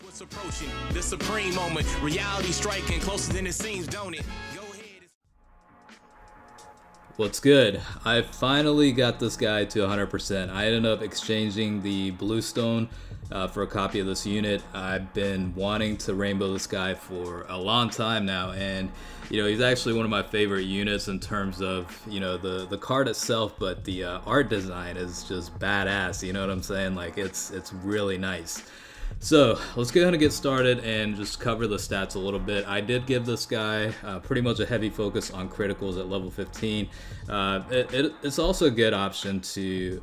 What's approaching the supreme moment, reality striking closer than it seems, don't it? Go ahead. What's good? I finally got this guy to 100%. I ended up exchanging the Bluestone for a copy of this unit. I've been wanting to rainbow this guy for a long time now, and he's actually one of my favorite units in terms of the card itself, but the art design is just badass. You know what I'm saying? Like it's really nice. So let's go ahead and get started and just cover the stats a little bit. I did give this guy pretty much a heavy focus on criticals at level 15. It's also a good option to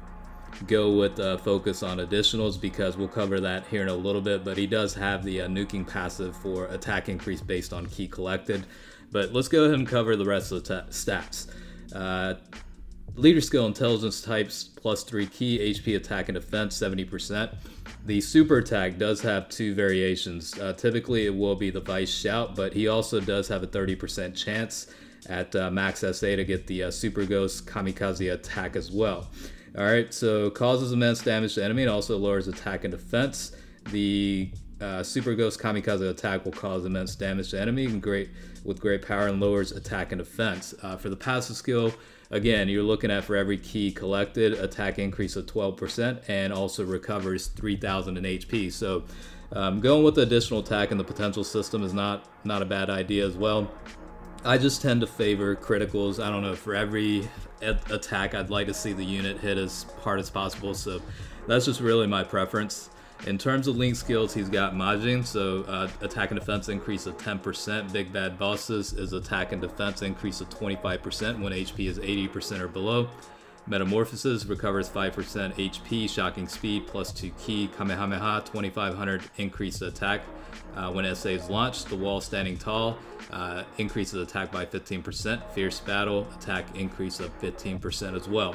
go with focus on additionals, because we'll cover that here in a little bit, but he does have the nuking passive for attack increase based on ki collected. But let's go ahead and cover the rest of the stats. Leader skill intelligence types +3 ki, HP attack and defense 70%. The super attack does have two variations. Typically it will be the Vice Shout, but he also does have a 30% chance at max SA to get the Super Ghost Kamikaze Attack as well. Alright, so causes immense damage to enemy and also lowers attack and defense. The Super Ghost Kamikaze Attack will cause immense damage to enemy and with great power, and lowers attack and defense. For the passive skill, again, you're looking at, for every ki collected, attack increase of 12% and also recovers 3,000 in HP. So going with the additional attack in the potential system is not a bad idea as well. I just tend to favor criticals. I don't know, for every attack I'd like to see the unit hit as hard as possible, so that's just really my preference. In terms of link skills, he's got Majin, so attack and defense increase of 10%. Big Bad Bosses is attack and defense increase of 25% when HP is 80% or below. Metamorphosis recovers 5% HP, shocking speed, +2 ki. Kamehameha, 2500 increased attack when SA is launched. The Wall Standing Tall increases attack by 15%. Fierce Battle, attack increase of 15% as well.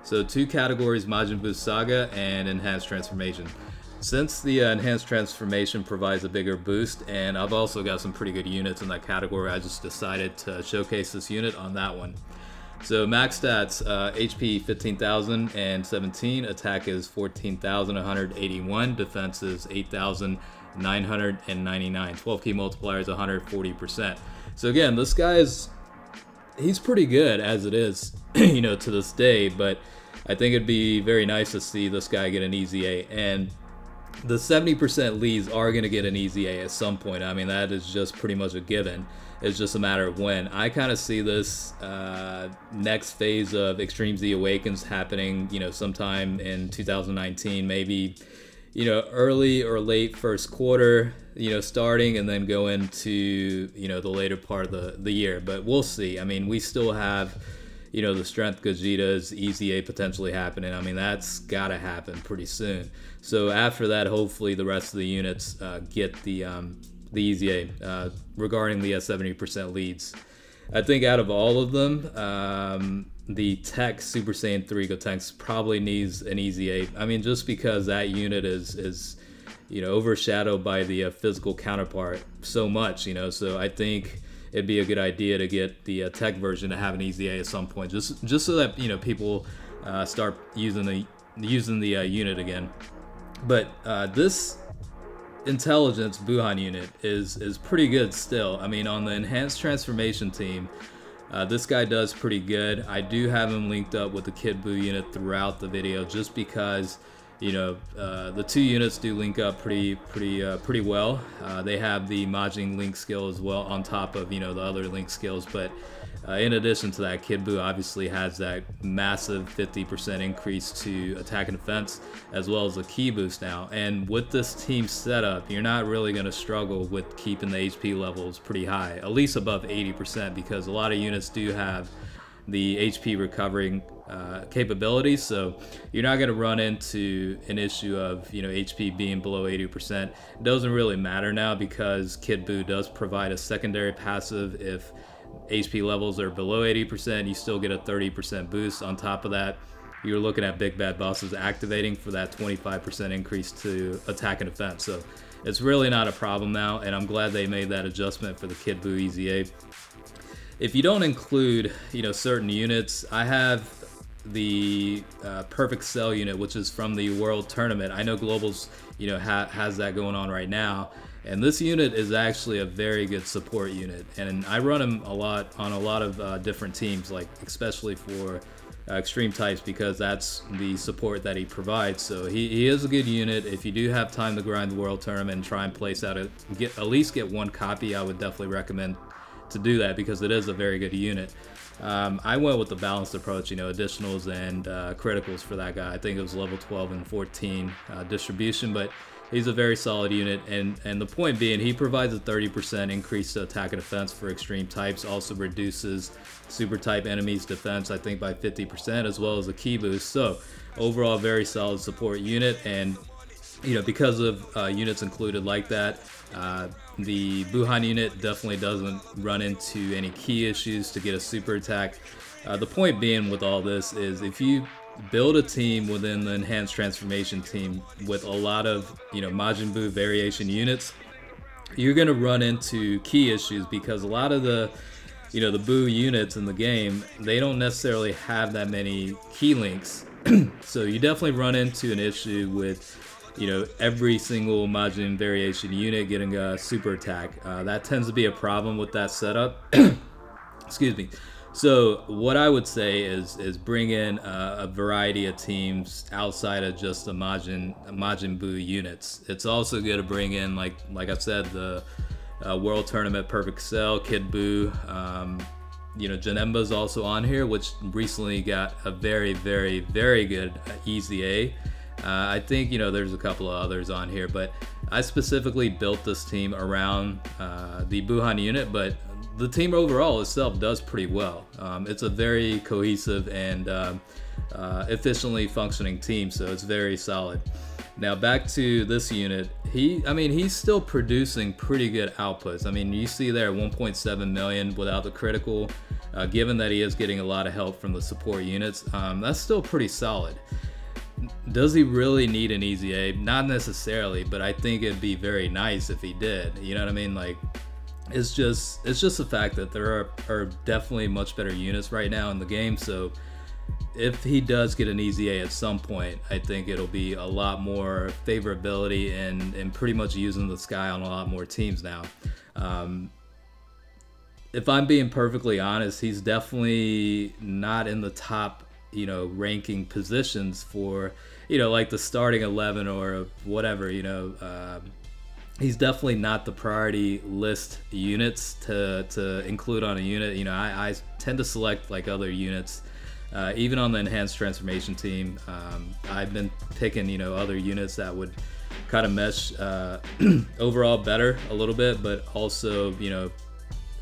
So two categories, Majin Buu Saga and Enhanced Transformation. Since the Enhanced Transformation provides a bigger boost, and I've also got some pretty good units in that category, I just decided to showcase this unit on that one. So max stats, HP 15,017, attack is 14,181, defense is 8,999, 12 Ki Multiplier is 140%. So again, this guy he's pretty good as it is, to this day, but I think it'd be very nice to see this guy get an EZA, and the 70% leads are going to get an EZA at some point. I mean, that is just pretty much a given. It's just a matter of when. I kind of see this next phase of Extreme Z Awakens happening, sometime in 2019, maybe, early or late first quarter, starting, and then go into, the later part of the year. But we'll see. I mean, we still have, the Strength Gogeta's EZA potentially happening. I mean, that's got to happen pretty soon. So after that, hopefully the rest of the units get the EZA regarding the 70% leads. I think out of all of them, the Tech Super Saiyan 3 Gotenks probably needs an EZA. I mean, just because that unit is overshadowed by the physical counterpart so much, so I think it'd be a good idea to get the tech version to have an EZA at some point, just so that people start using the unit again. But this intelligence Buuhan unit is pretty good still. I mean, on the enhanced transformation team, this guy does pretty good. I do have him linked up with the Kid Buu unit throughout the video, just because the two units do link up pretty well. They have the Majin link skill as well on top of the other link skills, but in addition to that, Kid Buu obviously has that massive 50% increase to attack and defense, as well as a ki boost now. And with this team setup, you're not really going to struggle with keeping the HP levels pretty high, at least above 80%, because a lot of units do have the HP recovering capabilities, so you're not going to run into an issue of HP being below 80%. It doesn't really matter now, because Kid Buu does provide a secondary passive. If HP levels are below 80%, you still get a 30% boost. On top of that, you're looking at Big Bad Bosses activating for that 25% increase to attack and defense. So it's really not a problem now, and I'm glad they made that adjustment for the Kid Buu EZA. If you don't include certain units, I have the Perfect Cell unit, which is from the World Tournament. I know Global's, you know, has that going on right now, and this unit is actually a very good support unit, and I run him a lot on a lot of different teams, like especially for extreme types, because that's the support that he provides. So he is a good unit. If you do have time to grind the World Tournament and try and place out at least get one copy, I would definitely recommend to do that, because it is a very good unit. I went with the balanced approach, you know, additionals and criticals for that guy. I think it was level 12 and 14 distribution, but he's a very solid unit. And the point being, he provides a 30% increase to attack and defense for extreme types, also reduces super type enemies defense, I think, by 50%, as well as a ki boost. So overall, very solid support unit. And you know, because of units included like that, the Buuhan unit definitely doesn't run into any key issues to get a super attack. The point being with all this is, if you build a team within the enhanced transformation team with a lot of, you know, Majin Buu variation units, you're going to run into key issues, because a lot of the, you know, the Buu units in the game, they don't necessarily have that many key links. So you definitely run into an issue with, you know, every single Majin variation unit getting a super attack. That tends to be a problem with that setup. Excuse me. So what I would say is bring in a variety of teams outside of just the Majin Buu units. It's also good to bring in, like I said, the World Tournament Perfect Cell, Kid Buu. You know, Janemba's also on here, which recently got a very, very, very good EZA. I think, you know, there's a couple of others on here, but I specifically built this team around the Buuhan unit, but the team overall itself does pretty well. It's a very cohesive and efficiently functioning team, so it's very solid. Now back to this unit, he's still producing pretty good outputs. I mean, you see there 1.7 million without the critical, given that he is getting a lot of help from the support units. That's still pretty solid. Does he really need an EZA? Not necessarily, but I think it'd be very nice if he did. You know what I mean? Like, it's just the fact that there are definitely much better units right now in the game. So if he does get an EZA at some point, I think it'll be a lot more favorability and pretty much using the sky on a lot more teams now. If I'm being perfectly honest, he's definitely not in the top, you know, ranking positions for, you know, like the starting 11 or whatever, you know. He's definitely not the priority list units to include on a unit. You know, I tend to select like other units, even on the enhanced transformation team. I've been picking, you know, other units that would kind of mesh overall better a little bit, but also, you know,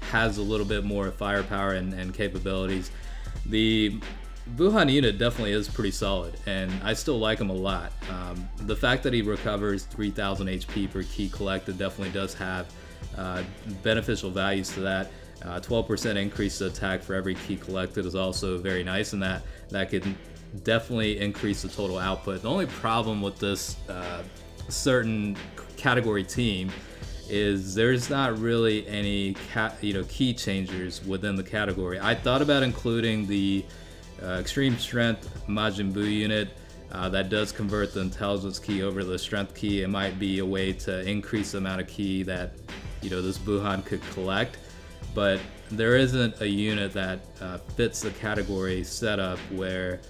has a little bit more firepower and capabilities. The Buuhan unit definitely is pretty solid, and I still like him a lot. The fact that he recovers 3,000 HP per key collected definitely does have beneficial values to that. 12% increase to attack for every key collected is also very nice, and that can definitely increase the total output. The only problem with this certain category team is there's not really any key changers within the category. I thought about including the Extreme Strength Majin Buu unit. That does convert the intelligence key over to the strength key. It might be a way to increase the amount of key that, you know, this Buuhan could collect, but there isn't a unit that fits the category setup where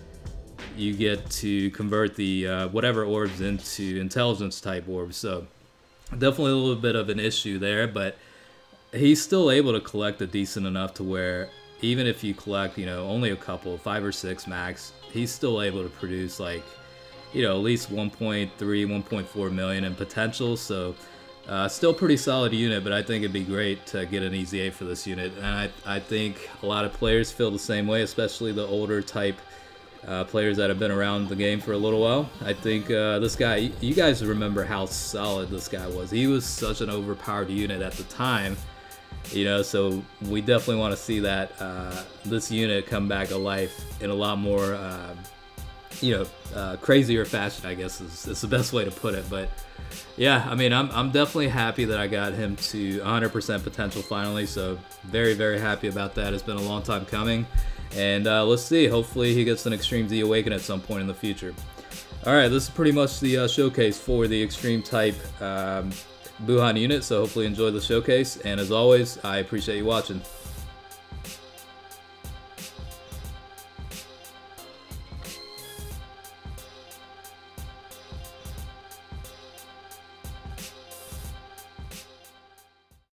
you get to convert the whatever orbs into intelligence type orbs. So definitely a little bit of an issue there, but he's still able to collect a decent enough to where even if you collect, you know, only a couple, 5 or 6 max, he's still able to produce, like, you know, at least 1.3, 1.4 million in potential. So still pretty solid unit, but I think it'd be great to get an EZA for this unit. And I think a lot of players feel the same way, especially the older type players that have been around the game for a little while. I think this guy, you guys remember how solid this guy was. He was such an overpowered unit at the time. You know, so we definitely want to see that this unit come back to life in a lot more, crazier fashion, I guess is the best way to put it. But yeah, I mean, I'm definitely happy that I got him to 100% potential finally. So very, very happy about that. It's been a long time coming. And let's see, hopefully he gets an Extreme Z Awaken at some point in the future. Alright, this is pretty much the showcase for the Extreme type Buuhan unit, so hopefully you enjoyed the showcase, and as always, I appreciate you watching.